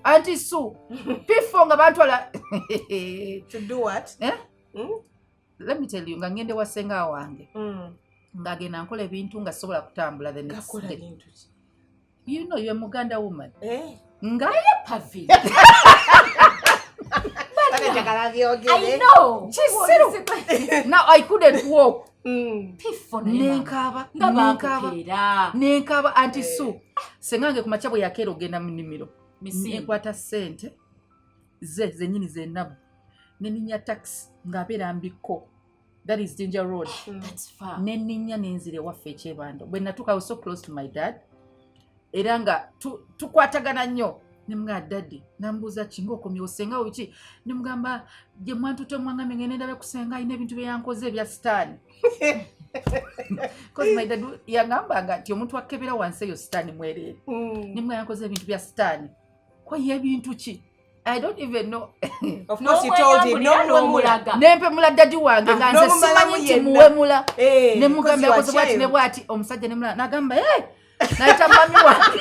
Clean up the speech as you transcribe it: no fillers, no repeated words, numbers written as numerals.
Auntie Sue pifo nga bantwala to do what? Let me tell you nga ngende wa Senga wange ngagenda nkola ebintu nga sobola kutambula the next day. You know you're a Muganda woman. Nga pavi. I know. Now I couldn't walk. Pifo nenkaba Auntie Sue Sengange ku machabo ya kero genda mu nnimiro nekwata sente zenyini zenabu neninya taxi ngabera mbiko. That is Danger Road. That's far. Neninya nenzire waffe Chebando. When I was so close to my dad. Era nga tukwatagana nnyo nemwa daddy nambuza kingo komyo Senga uchi nemugamba je mwantu temwangame ngene ndabe kusenga ine ebintu byankoze ebya Sitan. Because my dad yangambanga nti omuntu akebera wansi yo Sitan mwerere. Nemwa yankoze ebintu bya Sitan. Kwa ebintu ki? I don't even know. Of course you told him no mulaga. Nempe mula daddy wange nganze simanyi nti muwe mula. Nemugamba yakoze bwati ne bwati omusajja nemula nagamba naita mami wange